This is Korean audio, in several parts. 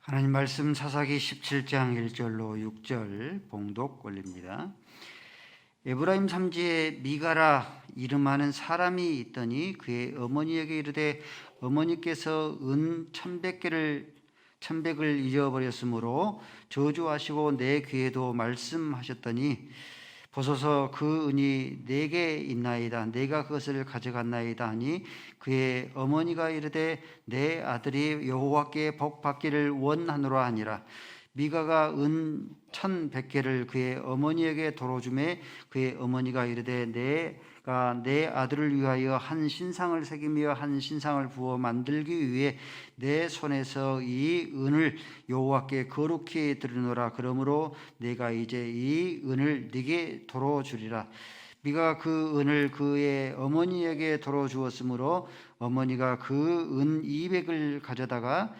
하나님 말씀 사사기 17장 1절로 6절 봉독 올립니다. 에브라임 산지에 미가라 이름하는 사람이 있더니 그의 어머니에게 이르되 어머니께서 은 1,100을 잊어버렸으므로 저주하시고 내 귀에도 말씀하셨더니 보소서 그 은이 내게 있나이다. 내가 그것을 가져갔나이다 하니 그의 어머니가 이르되 내 아들이 여호와께 복 받기를 원하노라 하니라. 미가가 은 1,100개를 그의 어머니에게 도로 주매 그의 어머니가 이르되 내가 내 아들을 위하여 한 신상을 새기며 한 신상을 부어 만들기 위해 내 손에서 이 은을 여호와께 거룩히 드리노라. 그러므로 내가 이제 이 은을 네게 도로 주리라. 미가 그 은을 그의 어머니에게 도로 주었으므로 어머니가 그 은 200을 가져다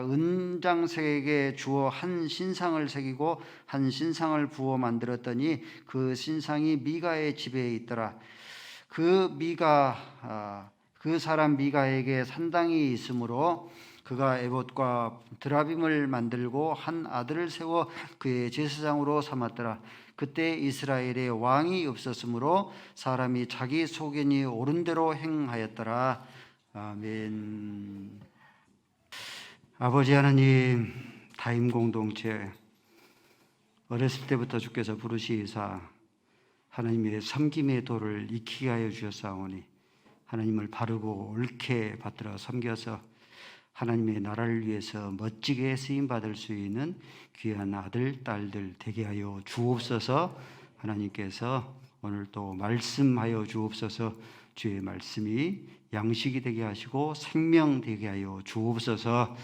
은장색에게 주어 한 신상을 새기고 한 신상을 부어 만들었더니 그 신상이 미가의 집에 있더라. 그 사람 미가에게 산당이 있으므로 그가 에봇과 드라빔을 만들고 한 아들을 세워 그의 제사장으로 삼았더라. 그때 이스라엘에 왕이 없었으므로 사람이 자기 소견이 옳은 대로 행하였더라. 아멘. 아버지 하나님, 다임 공동체 어렸을 때부터 주께서 부르시사 하나님의 섬김의 도를 익히게 하여 주셨사오니 하나님을 바르고 옳게 받들어 섬겨서 하나님의 나라를 위해서 멋지게 쓰임받을 수 있는 귀한 아들, 딸들 되게 하여 주옵소서. 하나님께서 오늘 또 말씀하여 주옵소서. 주의 말씀이 양식이 되게 하시고 생명 되게 하여 주옵소서.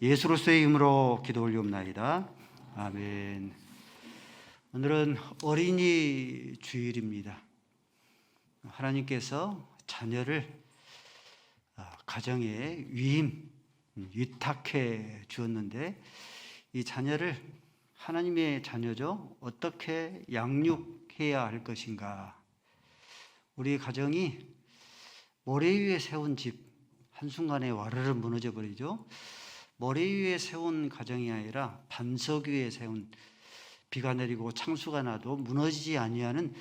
예수로서의 이름으로 기도 올리옵나이다. 아멘. 오늘은 어린이 주일입니다. 하나님께서 자녀를 가정에 위탁해 주었는데 이 자녀를 하나님의 자녀죠. 어떻게 양육해야 할 것인가? 우리 가정이 모래 위에 세운 집 한순간에 와르르 무너져 버리죠. 모래 위에 세운 가정이 아니라 반석 위에 세운, 비가 내리고 창수가 나도 무너지지 아니하는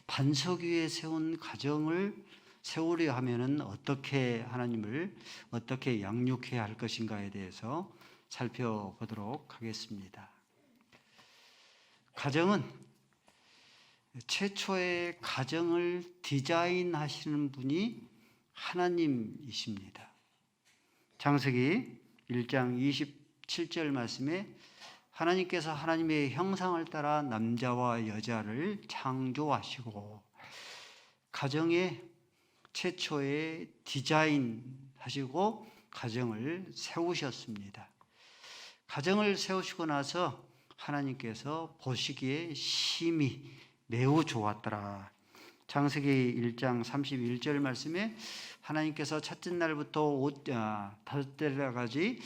반석 위에 세운 가정을 세우려 하면은 어떻게 하나님을 어떻게 양육해야 할 것인가에 대해서 살펴보도록 하겠습니다. 가정은 최초의 가정을 디자인하시는 분이 하나님이십니다. 창세기 1장 27절 말씀에 하나님께서 하나님의 형상을 따라 남자와 여자를 창조하시고 가정의 최초의 디자인하시고 가정을 세우셨습니다. 가정을 세우시고 나서 하나님께서 보시기에 심히 매우 좋았더라. 창세기 1장 31절 말씀에 하나님께서 첫째 날부터 5가지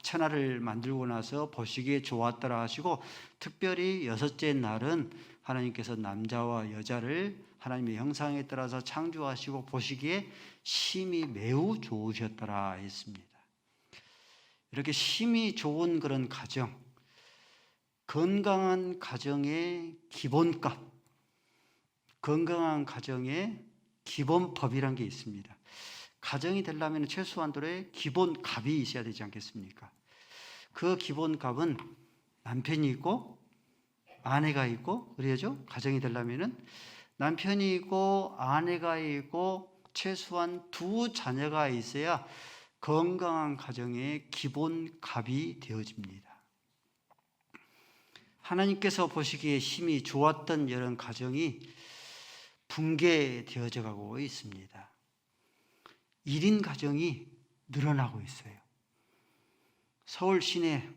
천하를 만들고 나서 보시기에 좋았더라 하시고 특별히 여섯째 날은 하나님께서 남자와 여자를 하나님의 형상에 따라서 창조하시고 보시기에 심히 매우 좋으셨더라 했습니다. 이렇게 심히 좋은 그런 가정, 건강한 가정의 기본값, 건강한 가정의 기본법이란 게 있습니다. 가정이 되려면 최소한도의 기본값이 있어야 되지 않겠습니까? 그 기본값은 남편이 있고 아내가 있고 그래야죠. 가정이 되려면은 남편이 있고 아내가 있고 최소한 2 자녀가 있어야 건강한 가정의 기본값이 되어집니다. 하나님께서 보시기에 심히 좋았던 이런 가정이 붕괴되어져 가고 있습니다. 1인 가정이 늘어나고 있어요. 서울 시내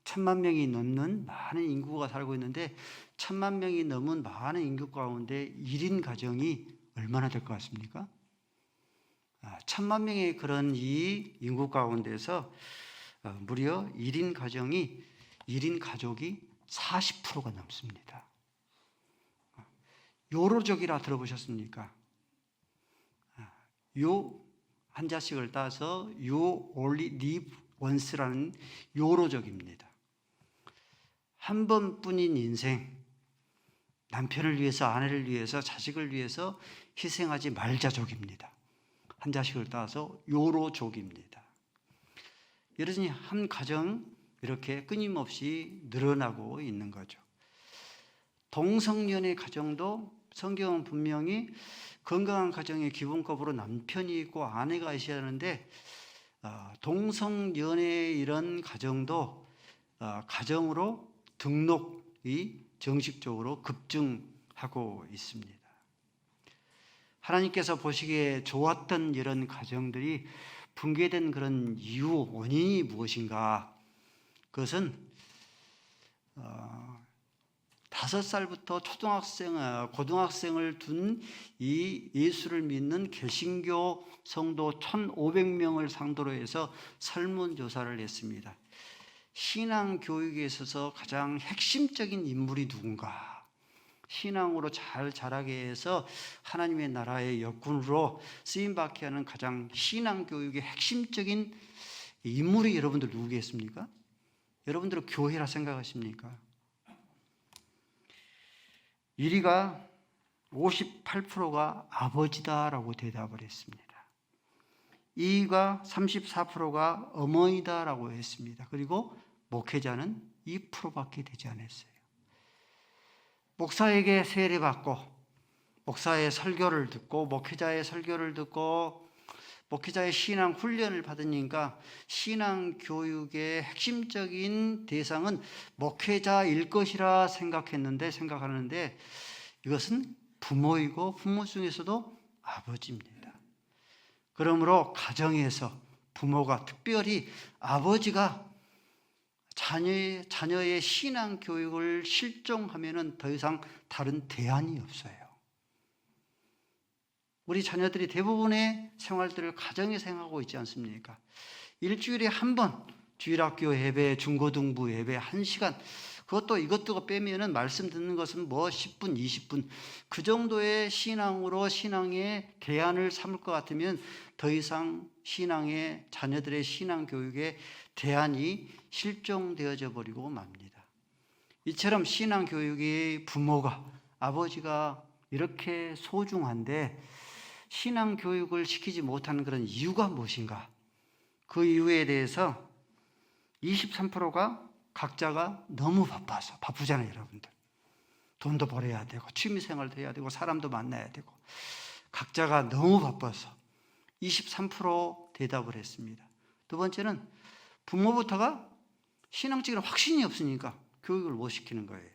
1,000만 명이 넘는 많은 인구가 살고 있는데 1,000만 명이 넘은 많은 인구 가운데 1인 가정이 얼마나 될 것 같습니까? 1,000만 명의 그런 이 인구 가운데서 무려 1인 가정이 1인 가족이 40%가 넘습니다. 요로족이라 들어보셨습니까? 요 한 자씩을 따서 You only live 원스라는 요로족입니다. 한 번뿐인 인생, 남편을 위해서, 아내를 위해서, 자식을 위해서 희생하지 말자족입니다. 한 자식을 따서 요로족입니다. 여러분이 한 가정 이렇게 끊임없이 늘어나고 있는 거죠. 동성연애 가정도 성경은 분명히 건강한 가정의 기본급으로 남편이 있고 아내가 있어야 하는데 동성연애 이런 가정도 가정으로 등록이 정식적으로 급증하고 있습니다. 하나님께서 보시기에 좋았던 이런 가정들이 붕괴된 그런 이유, 원인이 무엇인가? 그것은 5살부터 고등학생을 둔 이 예수를 믿는 개신교 성도 1,500명을 상대로 해서 설문조사를 했습니다. 신앙 교육에 있어서 가장 핵심적인 인물이 누군가? 신앙으로 잘 자라게 해서 하나님의 나라의 역군으로 쓰임받게 하는 가장 신앙 교육의 핵심적인 인물이 여러분들 누구겠습니까? 여러분들은 교회라 생각하십니까? 1위가 58%가 아버지다라고 대답을 했습니다. 2위가 34%가 어머니다라고 했습니다. 그리고 목회자는 2%밖에 되지 않았어요. 목사에게 세례받고 목사의 설교를 듣고 목회자의 설교를 듣고 목회자의 신앙 훈련을 받으니까 신앙 교육의 핵심적인 대상은 목회자일 것이라 생각하는데 이것은 부모이고 부모 중에서도 아버지입니다. 그러므로 가정에서 부모가 특별히 아버지가 자녀의 신앙 교육을 실종하면은 더 이상 다른 대안이 없어요. 우리 자녀들이 대부분의 생활들을 가정에서 행하고 있지 않습니까? 일주일에 한 번 주일학교 예배, 중고등부 예배 1시간, 그것도 이것도 빼면은 말씀 듣는 것은 10분, 20분 그 정도의 신앙으로 신앙의 대안을 삼을 것 같으면 더 이상 자녀들의 신앙 교육의 대안이 실종되어져 버리고 맙니다. 이처럼 신앙 교육이 부모가, 아버지가 이렇게 소중한데 신앙 교육을 시키지 못하는 그런 이유가 무엇인가? 그 이유에 대해서 23%가 각자가 너무 바쁘잖아요, 여러분들. 돈도 벌어야 되고 취미생활도 해야 되고 사람도 만나야 되고 각자가 너무 바빠서 23% 대답을 했습니다. 두 번째는 부모부터가 신앙적인 확신이 없으니까 교육을 못 시키는 거예요.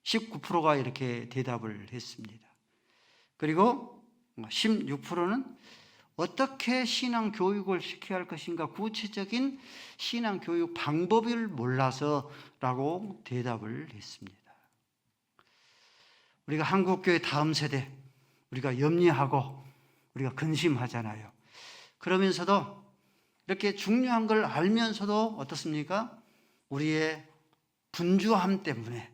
19%가 이렇게 대답을 했습니다. 그리고 16%는 어떻게 신앙 교육을 시켜야 할 것인가 구체적인 신앙 교육 방법을 몰라서라고 대답을 했습니다. 우리가 한국교회 다음 세대 우리가 염려하고 우리가 근심하잖아요. 그러면서도 이렇게 중요한 걸 알면서도 어떻습니까? 우리의 분주함 때문에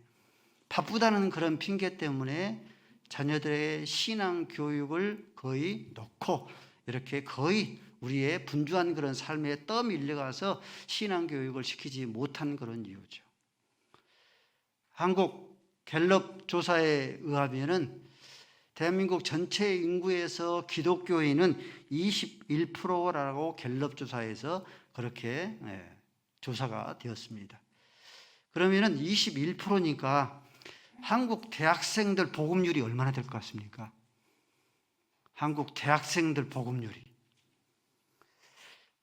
바쁘다는 그런 핑계 때문에 자녀들의 신앙 교육을 거의 놓고 이렇게 거의 우리의 분주한 그런 삶에 떠밀려가서 신앙 교육을 시키지 못한 그런 이유죠. 한국 갤럽 조사에 의하면은 대한민국 전체 인구에서 기독교인은 21%라고 갤럽 조사에서 그렇게 조사가 되었습니다. 그러면은 21%니까 한국 대학생들 복음률이 얼마나 될 것 같습니까? 한국 대학생들 복음률이.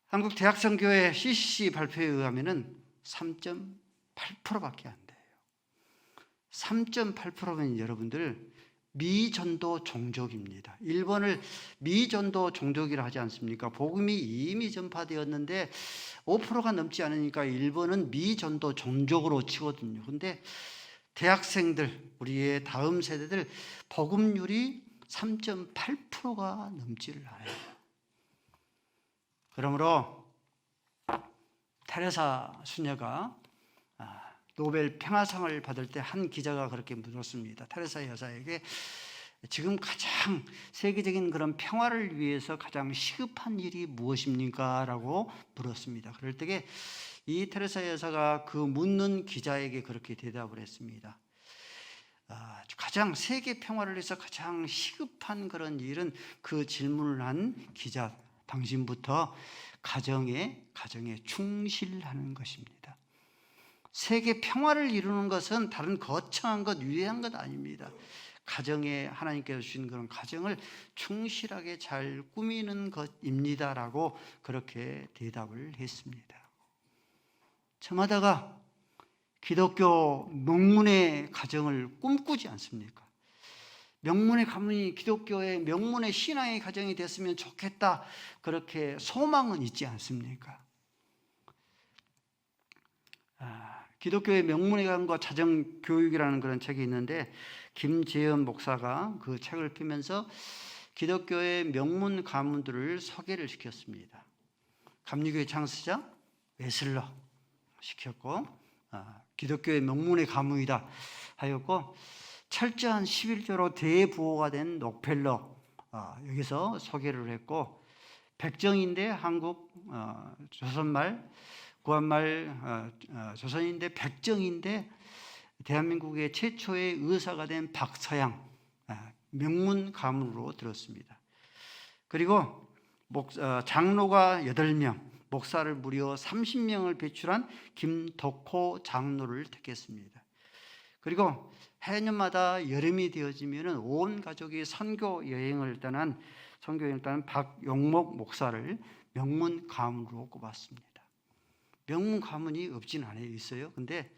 한국 대학생교회 CCC 발표에 의하면은 3.8%밖에 안 돼요. 3.8%면 여러분들 미전도 종족입니다. 일본을 미전도 종족이라 하지 않습니까? 복음이 이미 전파되었는데 5%가 넘지 않으니까 일본은 미전도 종족으로 치거든요. 그런데 대학생들, 우리의 다음 세대들 복음률이 3.8%가 넘지를 않아요. 그러므로 테레사 수녀가 노벨 평화상을 받을 때 한 기자가 그렇게 물었습니다. 테레사 여사에게 지금 가장 세계적인 그런 평화를 위해서 가장 시급한 일이 무엇입니까? 라고 물었습니다. 그럴 때에 이 테레사 여사가 그 묻는 기자에게 그렇게 대답을 했습니다. 가장 세계 평화를 위해서 가장 시급한 그런 일은, 그 질문을 한 기자, 당신부터 가정에 충실하는 것입니다. 세계 평화를 이루는 것은 다른 거창한 것, 위대한 것 아닙니다. 가정에 하나님께서 주신 그런 가정을 충실하게 잘 꾸미는 것입니다라고 그렇게 대답을 했습니다. 저마다가 기독교 명문의 가정을 꿈꾸지 않습니까? 명문의 가문이 기독교의 명문의 신앙의 가정이 됐으면 좋겠다, 그렇게 소망은 있지 않습니까? 기독교의 명문의 가문과 자정교육이라는 그런 책이 있는데, 김재현 목사가 그 책을 피면서 기독교의 명문 가문들을 소개를 시켰습니다. 감리교의 창시자 웨슬러 시켰고, 기독교의 명문의 가문이다 하였고, 철저한 11조로 대부호가 된 록펠러, 여기서 소개를 했고, 백정인데 한국 조선말, 구한말 조선인데 백정인데 대한민국의 최초의 의사가 된 박서양, 명문 가문으로 들었습니다. 그리고 장로가 8명, 목사를 무려 30명을 배출한 김덕호 장로를 택했습니다. 그리고 해년마다 여름이 되어지면 온 가족이 선교 여행을 떠난 박용목 목사를 명문 가문으로 꼽았습니다. 명문 가문이 없진 않아요. 있어요. 근데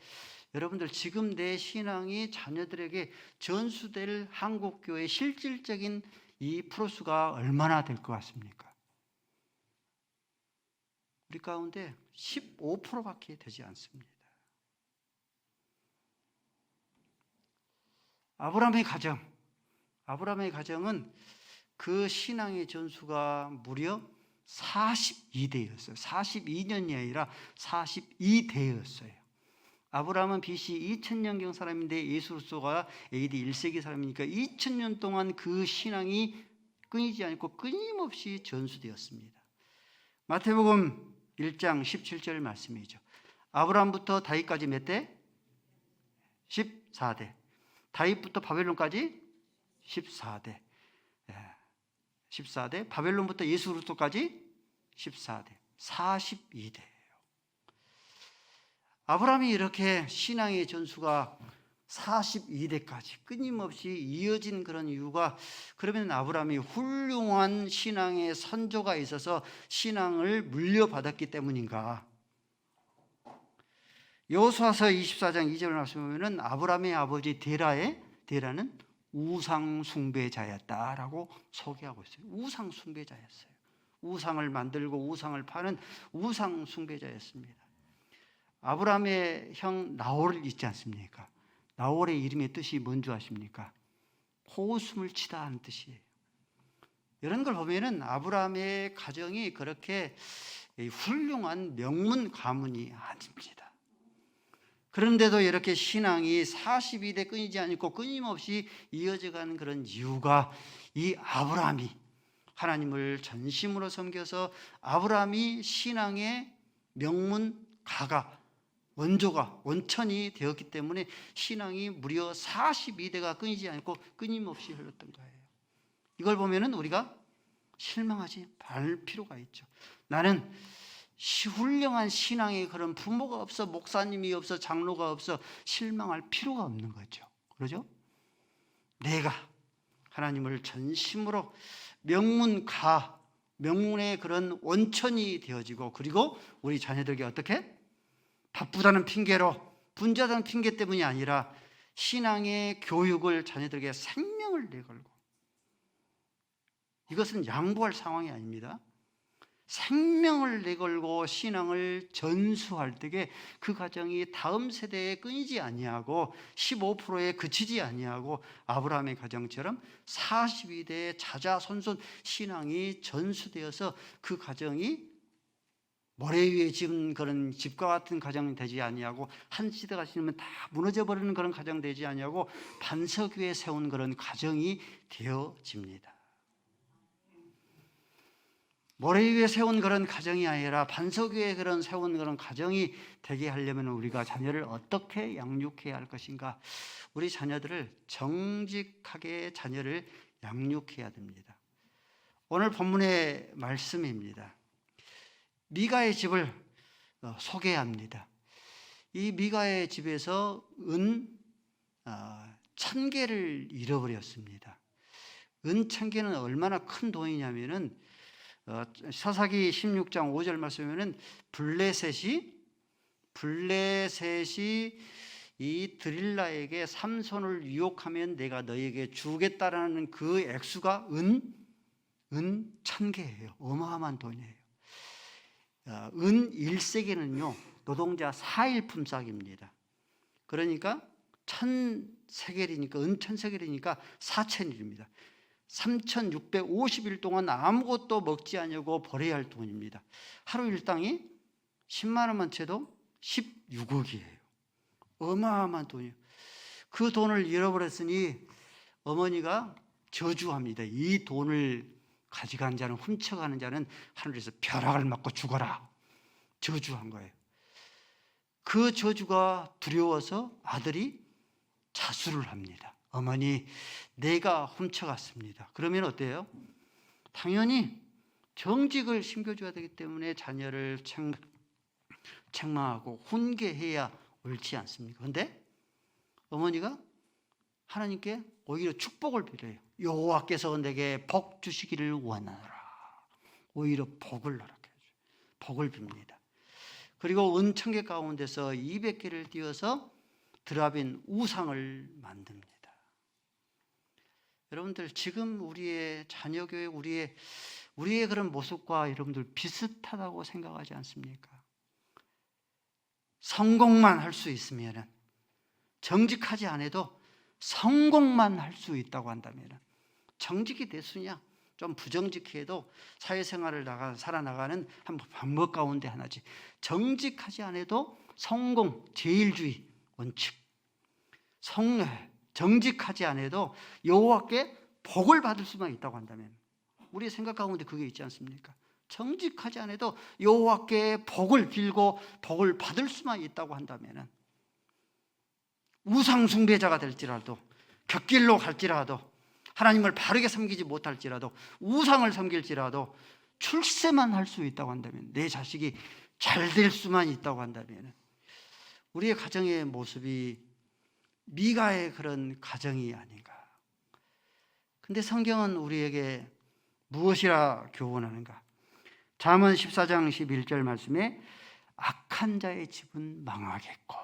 여러분들, 지금 내 신앙이 자녀들에게 전수될 한국교회의 실질적인 이 프로수가 얼마나 될 것 같습니까? 우리 가운데 15%밖에 되지 않습니다. 아브라함의 가정은 그 신앙의 전수가 무려 42대였어요. 42년이 아니라 42대였어요. 아브라함은 BC 2000년경 사람인데 예수 그리스도가 AD 1세기 사람이니까 2000년 동안 그 신앙이 끊이지 않고 끊임없이 전수되었습니다. 마태복음 1장 17절 말씀이죠. 아브라함부터 다윗까지 몇 대? 14대. 다윗부터 바벨론까지 14대. 14대. 바벨론부터 예수 그리스도까지 14대. 42대예요. 아브라함이 이렇게 신앙의 전수가 42대까지 끊임없이 이어진 그런 이유가, 그러면 아브라함이 훌륭한 신앙의 선조가 있어서 신앙을 물려받았기 때문인가? 여호수아서 24장 2절 말씀 보면은 아브라함의 아버지 데라는 우상 숭배자였다라고 소개하고 있어요. 우상 숭배자였어요. 우상을 만들고 우상을 파는 우상 숭배자였습니다. 아브라함의 형 나홀 있지 않습니까? 나홀의 이름의 뜻이 뭔지 아십니까? 호웃음을 치다 하는 뜻이에요. 이런 걸 보면은 아브라함의 가정이 그렇게 훌륭한 명문 가문이 아닙니다. 그런데도 이렇게 신앙이 42대 끊이지 않고 끊임없이 이어져가는 그런 이유가, 이 아브라함이 하나님을 전심으로 섬겨서 아브라함이 신앙의 명문가가, 원천이 되었기 때문에 신앙이 무려 42대가 끊이지 않고 끊임없이 흘렀던 거예요. 이걸 보면은 우리가 실망하지 말 필요가 있죠. 나는 훌륭한 신앙의 그런 부모가 없어, 목사님이 없어, 장로가 없어 실망할 필요가 없는 거죠. 그러죠? 내가 하나님을 전심으로 명문의 그런 원천이 되어지고, 그리고 우리 자녀들에게 어떻게? 바쁘다는 핑계로, 분주하다는 핑계 때문이 아니라 신앙의 교육을 자녀들에게 생명을 내걸고, 이것은 양보할 상황이 아닙니다. 생명을 내걸고 신앙을 전수할 때에 그 가정이 다음 세대에 끊이지 아니하고 15%에 그치지 아니하고 아브라함의 가정처럼 42대의 자자손손 신앙이 전수되어서 그 가정이 모래 위에 지은 그런 집과 같은 가정이 되지 아니하고 한 시대가 지나면 다 무너져 버리는 그런 가정 되지 아니하고 반석 위에 세운 그런 가정이 되어집니다. 모래 위에 세운 그런 가정이 아니라 반석 위에 세운 그런 가정이 되게 하려면 우리가 자녀를 어떻게 양육해야 할 것인가? 우리 자녀들을 정직하게 자녀를 양육해야 됩니다. 오늘 본문의 말씀입니다. 미가의 집을 소개합니다. 이 미가의 집에서 은 1,000개를 잃어버렸습니다. 은 1,000개는 얼마나 큰 돈이냐면은 사사기 16장 5절 말씀에는 블레셋이 이 드릴라에게 삼손을 유혹하면 내가 너에게 주겠다라는 그 액수가 은 1,000개예요. 어마어마한 돈이에요. 은 1세겔은요 노동자 4일 품삯입니다. 그러니까 1,000세겔이니까 은 1,000세겔이니까 4,000일입니다. 3,650일 동안 아무것도 먹지 않으려고 버려야 할 돈입니다. 하루 일당이 10만 원만 채도 16억이에요. 어마어마한 돈이에요. 그 돈을 잃어버렸으니 어머니가 저주합니다. 이 돈을 가져간 자는, 훔쳐가는 자는 하늘에서 벼락을 맞고 죽어라. 저주한 거예요. 그 저주가 두려워서 아들이 자수를 합니다. 어머니, 내가 훔쳐갔습니다. 그러면 어때요? 당연히 정직을 심겨줘야 되기 때문에 자녀를 책망하고 훈계해야 옳지 않습니까? 그런데 어머니가 하나님께 오히려 축복을 빌어요. 여호와께서 내게 복 주시기를 원하노라. 오히려 복을 허락해 줘요. 복을 빕니다. 그리고 은 1,000개 가운데서 200개를 띄어서 드라빈 우상을 만듭니다. 여러분들 지금 우리의 자녀 교육, 우리의 그런 모습과 여러분들 비슷하다고 생각하지 않습니까? 성공만 할 수 있으면, 정직하지 않아도 성공만 할 수 있다고 한다면, 정직이 대수냐? 좀 부정직해도 사회생활을 살아나가는 한 방법 가운데 하나지. 정직하지 않아도 성공, 제일주의 원칙. 정직하지 않아도 여호와께 복을 받을 수만 있다고 한다면, 우리의 생각 가운데 그게 있지 않습니까? 정직하지 않아도 여호와께 복을 빌고 복을 받을 수만 있다고 한다면, 우상 숭배자가 될지라도, 곁길로 갈지라도, 하나님을 바르게 섬기지 못할지라도, 우상을 섬길지라도 출세만 할 수 있다고 한다면, 내 자식이 잘 될 수만 있다고 한다면, 우리의 가정의 모습이 미가의 그런 가정이 아닌가. 근데 성경은 우리에게 무엇이라 교훈하는가? 잠언 14장 11절 말씀에 악한 자의 집은 망하겠고,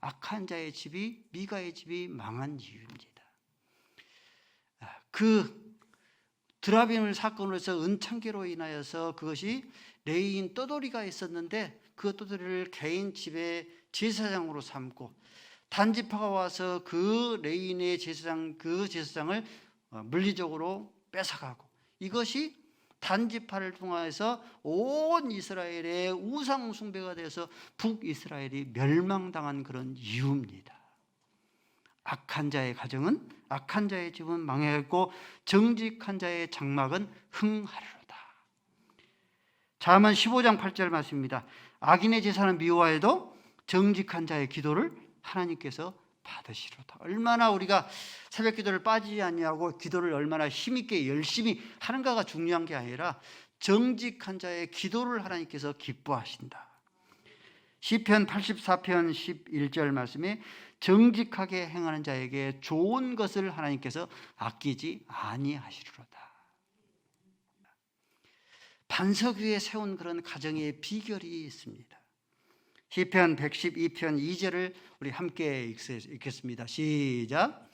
악한 자의 집이, 미가의 집이 망한 이유입니다. 그 드라빔을 사건으로 해서 은 1,000개로 인하여서 그것이 레위인 떠돌이가 있었는데 그 떠돌이를 개인 집의 제사장으로 삼고, 단지파가 와서 그 레위인의 제사장, 그 제사장을 물리적으로 뺏어가고, 이것이 단지파를 통해서 온 이스라엘의 우상 숭배가 돼서 북이스라엘이 멸망당한 그런 이유입니다. 악한 자의 가정은, 악한 자의 집은 망하였고 정직한 자의 장막은 흥하리로다. 잠언 15장 8절 말씀입니다. 악인의 제사는 미워해도 정직한 자의 기도를 하나님께서 받으시로다. 얼마나 우리가 새벽 기도를 빠지지 않냐고 기도를 얼마나 힘있게 열심히 하는가가 중요한 게 아니라 정직한 자의 기도를 하나님께서 기뻐하신다. 시편 84편 11절 말씀에 정직하게 행하는 자에게 좋은 것을 하나님께서 아끼지 아니하시리로다. 반석 위에 세운 그런 가정의 비결이 있습니다. 시편 112편 2절을 우리 함께 읽겠습니다. 시작.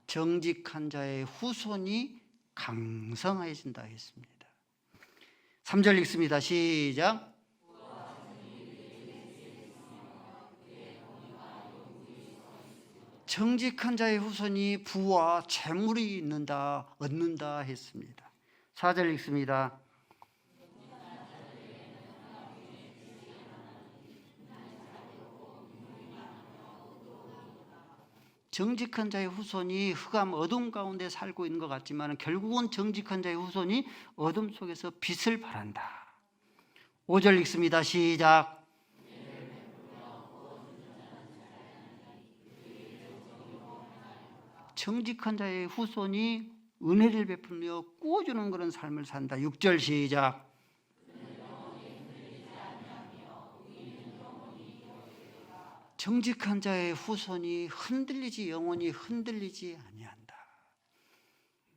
정직한 자의 후손이 강성해진다 했습니다. 3절 읽습니다. 시작. 정직한 자의 후손이 부와 재물이 얻는다 했습니다. 4절 읽습니다. 정직한 자의 후손이 흑암 어둠 가운데 살고 있는 것 같지만 결국은 정직한 자의 후손이 어둠 속에서 빛을 발한다. 5절 읽습니다. 시작. 정직한 자의 후손이 은혜를 베풀며 꾸어주는 그런 삶을 산다. 6절 시작. 정직한 자의 후손이 영원히 흔들리지 아니한다.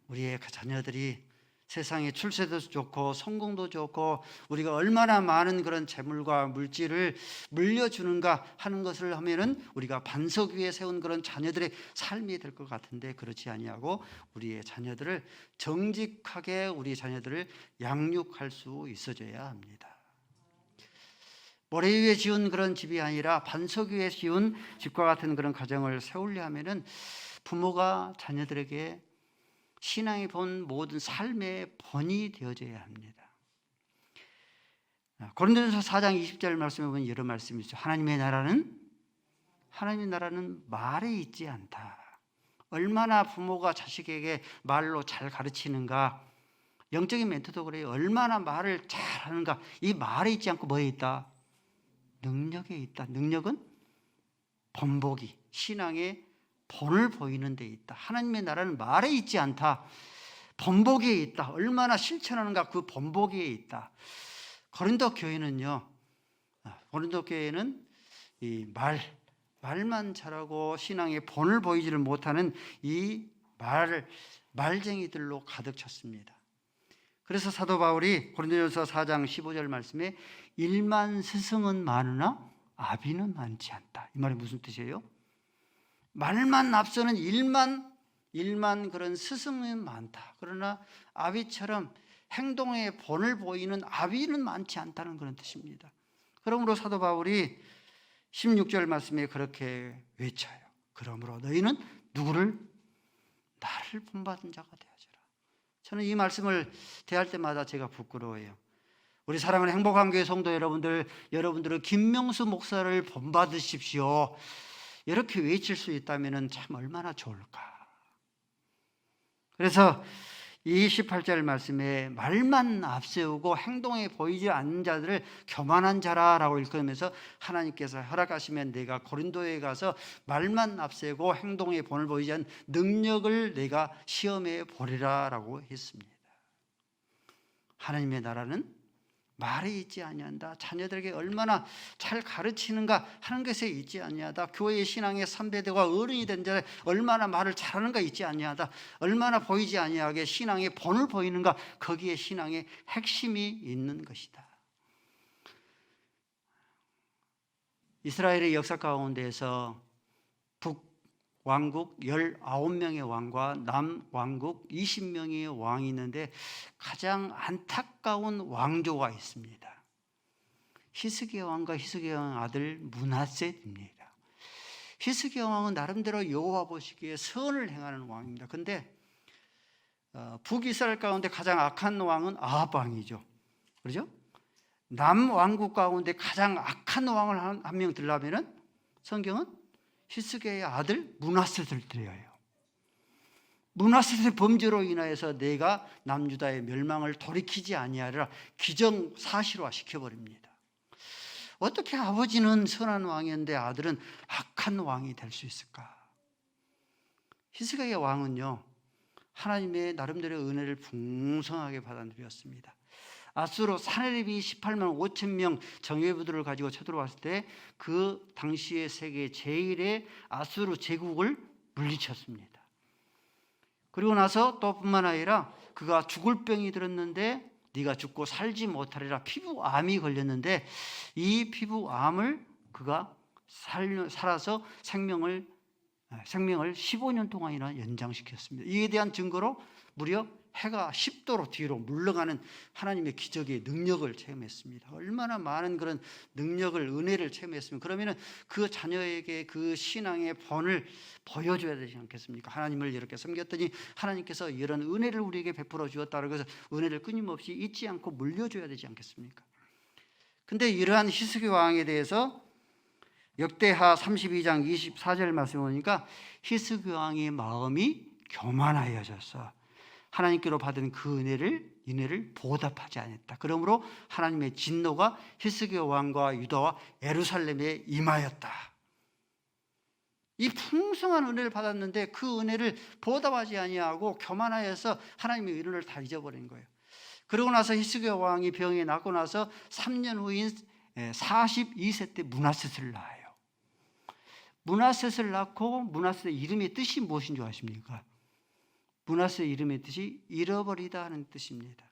우리의 자녀들이 세상에 출세도 좋고 성공도 좋고 우리가 얼마나 많은 그런 재물과 물질을 물려주는가 하는 것을 하면은 우리가 반석 위에 세운 그런 자녀들의 삶이 될 것 같은데 그렇지 아니하고 우리의 자녀들을 정직하게 우리 자녀들을 양육할 수 있어져야 합니다. 모래 위에 지은 그런 집이 아니라 반석 위에 지은 집과 같은 그런 가정을 세우려 하면은 부모가 자녀들에게 신앙이 본 모든 삶의 본이 되어져야 합니다. 고린도전서 4장 20절 말씀에 보면 이런 말씀이 있죠. 하나님의 나라는 말에 있지 않다. 얼마나 부모가 자식에게 말로 잘 가르치는가, 영적인 멘토도 그래요. 얼마나 말을 잘하는가. 이 말에 있지 않고 뭐에 있다? 능력에 있다. 능력은 본보기, 신앙의 본을 보이는 데 있다. 하나님의 나라는 말에 있지 않다. 본보기에 있다. 얼마나 실천하는가 그 본보기에 있다. 고린도 교회는요. 고린도 교회는 이 말만 잘하고 신앙의 본을 보이지를 못하는 이 말쟁이들로 가득 찼습니다. 그래서 사도 바울이 고린도전서 4장 15절 말씀에 일만 스승은 많으나 아비는 많지 않다. 이 말이 무슨 뜻이에요? 말만 앞서는 일만 그런 스승은 많다. 그러나 아비처럼 행동의 본을 보이는 아비는 많지 않다는 그런 뜻입니다. 그러므로 사도 바울이 16절 말씀에 그렇게 외쳐요. 그러므로 너희는 누구를? 나를 본받은 자가 되어주라. 저는 이 말씀을 대할 때마다 제가 부끄러워요. 우리 사랑하는 행복한 교회 성도 여러분들은 김명수 목사를 본받으십시오. 이렇게 외칠 수 있다면 참 얼마나 좋을까. 그래서 이 18절 말씀에 말만 앞세우고 행동에 보이지 않는 자들을 교만한 자라라고 읽으면서 하나님께서 허락하시면 내가 고린도에 가서 말만 앞세우고 행동에 본을 보이지 않는 능력을 내가 시험해 보리라라고 했습니다. 하나님의 나라는 말에 있지 아니한다. 자녀들에게 얼마나 잘 가르치는가 하는 것에 있지 아니하다. 교회의 신앙의 선배들과 어른이 된 자에 얼마나 말을 잘하는가 있지 아니하다. 얼마나 보이지 아니하게 신앙의 본을 보이는가 거기에 신앙의 핵심이 있는 것이다. 이스라엘의 역사 가운데에서 북왕국 19명의 왕과 남왕국 20명의 왕이 있는데 가장 안타까운 왕조가 있습니다. 히스기야 왕과 히스기야 왕 아들 므낫셋입니다. 히스기야 왕은 나름대로 여호와 보시기에 선을 행하는 왕입니다. 그런데 북이스라엘 가운데 가장 악한 왕은 아합 왕이죠. 그렇죠? 남왕국 가운데 가장 악한 왕을 한 명 들라면은 성경은 히스기야의 아들 므낫셋을 드려요. 므낫셋의 범죄로 인하여서 내가 남유다의 멸망을 돌이키지 아니하리라 기정사실화 시켜버립니다. 어떻게 아버지는 선한 왕이었는데 아들은 악한 왕이 될 수 있을까? 히스기야의 왕은요 하나님의 나름대로 은혜를 풍성하게 받아들였습니다. 아수르 사내립이 18만 5천 명 정예부들을 가지고 쳐들어왔을 때 그 당시의 세계 제1의 아수르 제국을 물리쳤습니다. 그리고 나서 또 뿐만 아니라 그가 죽을 병이 들었는데 네가 죽고 살지 못하리라 피부암이 걸렸는데 이 피부암을 그가 살아서 생명을 15년 동안이나 연장시켰습니다. 이에 대한 증거로 무려 해가 10도로 뒤로 물러가는 하나님의 기적의 능력을 체험했습니다. 얼마나 많은 그런 능력을, 은혜를 체험했으면 그러면은 그 자녀에게 그 신앙의 본을 보여줘야 되지 않겠습니까? 하나님을 이렇게 섬겼더니 하나님께서 이런 은혜를 우리에게 베풀어 주었다고 해서 은혜를 끊임없이 잊지 않고 물려줘야 되지 않겠습니까? 근데 이러한 히스기 왕에 대해서 역대하 32장 24절 말씀을 보니까 히스기 왕의 마음이 교만하여져서 하나님께로 받은 그 은혜를 보답하지 않았다. 그러므로 하나님의 진노가 히스기 왕과 유다와 예루살렘에 임하였다. 이 풍성한 은혜를 받았는데 그 은혜를 보답하지 아니하고 교만하여서 하나님의 은혜를 다 잊어버린 거예요. 그러고 나서 히스기 왕이 병에 낫고 나서 3년 후인 42세 때 므낫셋을 낳아요. 므낫셋을 낳고 므낫셋의 이름의 뜻이 무엇인 줄 아십니까? 므낫셋의 이름의 뜻이 잃어버리다 하는 뜻입니다.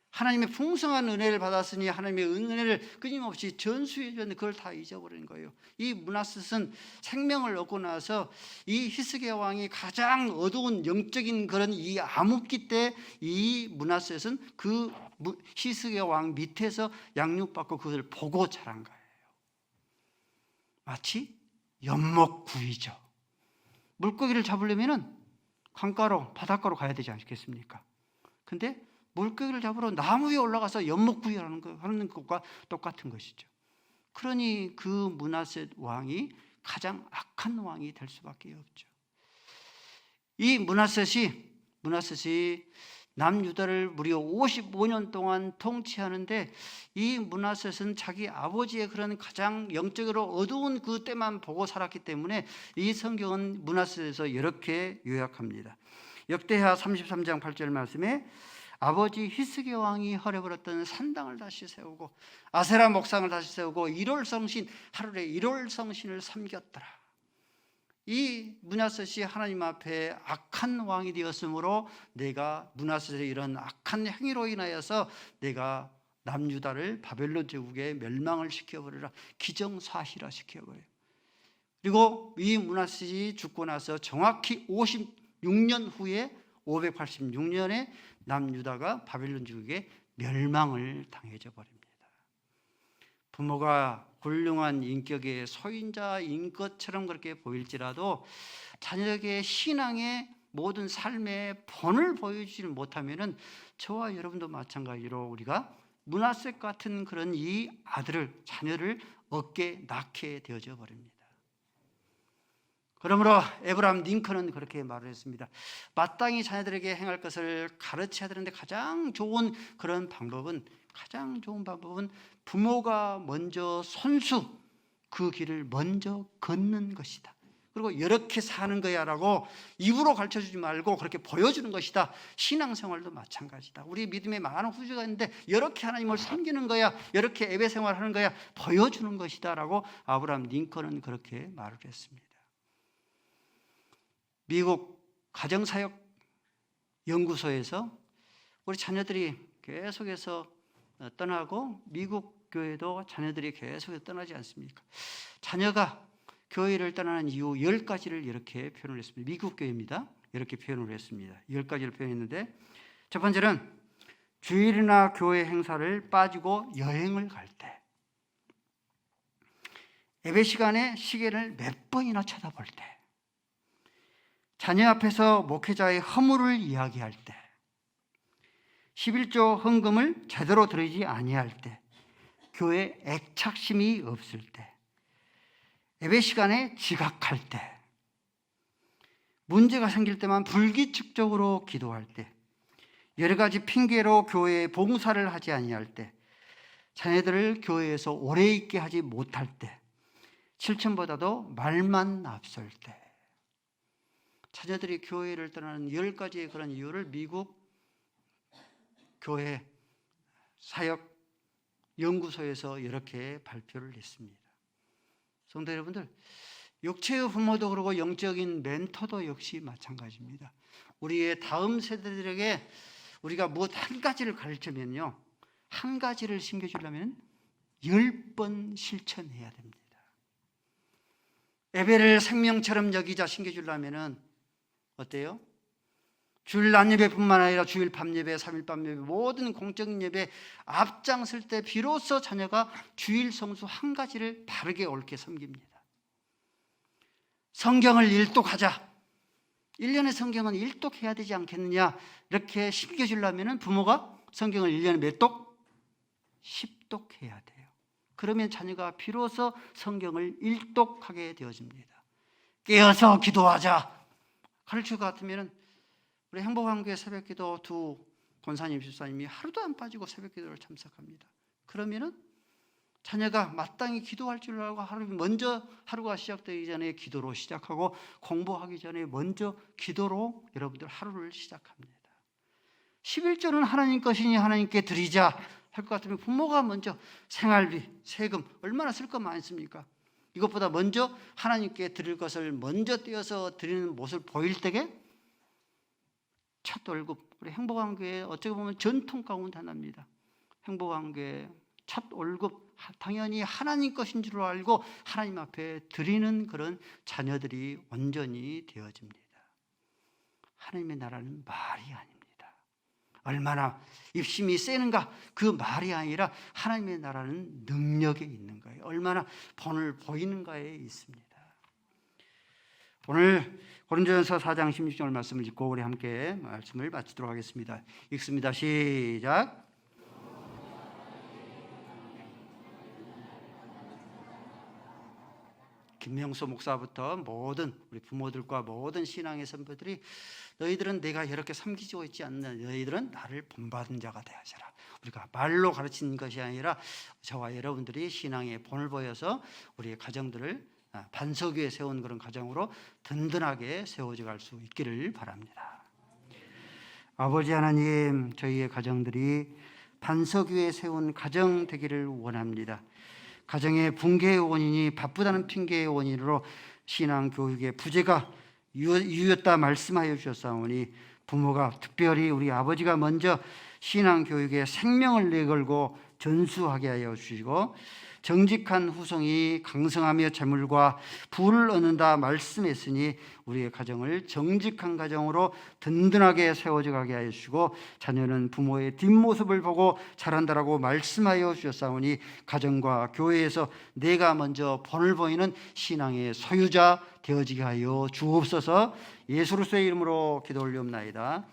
하나님의 풍성한 은혜를 받았으니 하나님의 은혜를 끊임없이 전수해 줬는데 그걸 다 잊어버린 거예요. 이 므낫셋은 생명을 얻고 나서 이 히스기 왕이 가장 어두운 영적인 그런 이 암흑기 때 이 므낫셋은 그 히스기 왕 밑에서 양육받고 그것을 보고 자란 거예요. 마치 연목구이죠. 물고기를 잡으려면은 강가로, 바닷가로 가야 되지 않겠습니까? 근데 물고기를 잡으러 나무 위에 올라가서 연목구이하는 것과 똑같은 것이죠. 그러니 그 므낫셋 왕이 가장 악한 왕이 될 수밖에 없죠. 이 므낫셋이 남유다를 무려 55년 동안 통치하는데 이 므낫셋은 자기 아버지의 그런 가장 영적으로 어두운 그 때만 보고 살았기 때문에 이 성경은 므낫셋에서 이렇게 요약합니다. 역대하 33장 8절 말씀에 아버지 히스기 왕이 허려버렸던 산당을 다시 세우고 아세라 목상을 다시 세우고 일월성신 하루에 일월성신을 섬겼더라. 이 므낫셋이 하나님 앞에 악한 왕이 되었으므로 내가 므낫셋의 이런 악한 행위로 인하여서 내가 남유다를 바벨론 제국에 멸망을 시켜버리라, 기정사실화 시켜버려요. 그리고 이 므낫셋이 죽고 나서 정확히 56년 후에 586년에 남유다가 바벨론 제국에 멸망을 당해져 버립니다. 부모가 훌륭한 인격의 소인자인 것처럼 그렇게 보일지라도 자녀에게 신앙의 모든 삶의 본을 보여주지 못하면은 저와 여러분도 마찬가지로 우리가 므낫셋 같은 그런 이 자녀를 얻게 낳게 되어져 버립니다. 그러므로 에브라함 링컨은 그렇게 말을 했습니다. 마땅히 자녀들에게 행할 것을 가르쳐야 되는데 가장 좋은 방법은 부모가 먼저 손수 그 길을 먼저 걷는 것이다. 그리고 이렇게 사는 거야 라고 입으로 가르쳐주지 말고 그렇게 보여주는 것이다. 신앙생활도 마찬가지다. 우리 믿음에 많은 후주가 있는데 이렇게 하나님을 섬기는 거야, 이렇게 예배생활하는 거야, 보여주는 것이다 라고 아브라함 링컨은 그렇게 말을 했습니다. 미국 가정사역 연구소에서 우리 자녀들이 계속해서 떠나고 미국 교회도 자녀들이 계속해서 떠나지 않습니까? 자녀가 교회를 떠나는 이유 10가지를 이렇게 표현을 했습니다. 미국 교회입니다. 이렇게 표현을 했습니다. 10가지를 표현했는데 첫 번째는 주일이나 교회 행사를 빠지고 여행을 갈 때, 예배 시간에 시계를 몇 번이나 쳐다볼 때, 자녀 앞에서 목회자의 허물을 이야기할 때, 11조 헌금을 제대로 드리지 아니할 때, 교회 애착심이 없을 때, 예배 시간에 지각할 때, 문제가 생길 때만 불규칙적으로 기도할 때, 여러 가지 핑계로 교회에 봉사를 하지 아니할 때, 자녀들을 교회에서 오래 있게 하지 못할 때, 실천보다도 말만 앞설 때, 자녀들이 교회를 떠나는 10가지의 그런 이유를 미국 교회 사역 연구소에서 이렇게 발표를 했습니다. 성도 여러분들, 육체의 부모도 그러고 영적인 멘토도 역시 마찬가지입니다. 우리의 다음 세대들에게 우리가 무엇 한 가지를 가르치면요, 한 가지를 심겨주려면 10번 실천해야 됩니다. 예배를 생명처럼 여기자 심겨주려면 어때요? 주일 낮 예배뿐만 아니라 주일 밤 예배, 3일 밤 예배, 모든 공적인 예배 앞장설 때 비로소 자녀가 주일 성수 한 가지를 바르게 옳게 섬깁니다. 성경을 일독하자. 1년에 성경은 일독해야 되지 않겠느냐, 이렇게 심겨주려면 부모가 성경을 1년에 몇 독? 10독해야 돼요. 그러면 자녀가 비로소 성경을 일독하게 되어집니다. 깨어서 기도하자. 가르칠 것 같으면 우리 행복한교회 새벽기도 두 권사님, 집사님이 하루도 안 빠지고 새벽기도를 참석합니다. 그러면은 자녀가 마땅히 기도할 줄 알고 하루가 시작되기 전에 기도로 시작하고 공부하기 전에 먼저 기도로 여러분들 하루를 시작합니다. 11조는 하나님 것이니 하나님께 드리자 할 것 같으면 부모가 먼저 생활비, 세금 얼마나 쓸 것 많습니까? 이것보다 먼저 하나님께 드릴 것을 먼저 떼어서 드리는 모습을 보일 때에 첫 월급, 우리 행복한교회 어떻게 보면 전통 가운데 하나입니다. 행복한교회 첫 월급 당연히 하나님 것인 줄 알고 하나님 앞에 드리는 그런 자녀들이 온전히 되어집니다. 하나님의 나라는 말이 아닙니다. 얼마나 입심이 세는가, 그 말이 아니라 하나님의 나라는 능력에 있는 거예요. 얼마나 본을 보이는가에 있습니다. 오늘 고린도전서 4장 16절 말씀을 읽고 우리 함께 말씀을 마치도록 하겠습니다. 읽습니다. 시작. 김명수 목사부터 모든 우리 부모들과 모든 신앙의 선배들이 너희들은 내가 이렇게 섬기고 있지 않나, 너희들은 나를 본받은 자가 되어져라. 우리가 말로 가르치는 것이 아니라 저와 여러분들이 신앙의 본을 보여서 우리의 가정들을 반석 위에 세운 그런 가정으로 든든하게 세워져 갈 수 있기를 바랍니다. 아버지 하나님, 저희의 가정들이 반석 위에 세운 가정 되기를 원합니다. 가정의 붕괴의 원인이 바쁘다는 핑계의 원인으로 신앙 교육의 부재가 이유였다 말씀하여 주셨사오니 부모가 특별히 우리 아버지가 먼저 신앙 교육에 생명을 내걸고 전수하게 하여 주시고 정직한 후손이 강성하며 재물과 부를 얻는다 말씀했으니 우리의 가정을 정직한 가정으로 든든하게 세워져 가게 하여 주시고 자녀는 부모의 뒷모습을 보고 자란다라고 말씀하여 주셨사오니 가정과 교회에서 내가 먼저 본을 보이는 신앙의 소유자 되어지게 하여 주옵소서. 예수 그리스도의 이름으로 기도 올리옵나이다.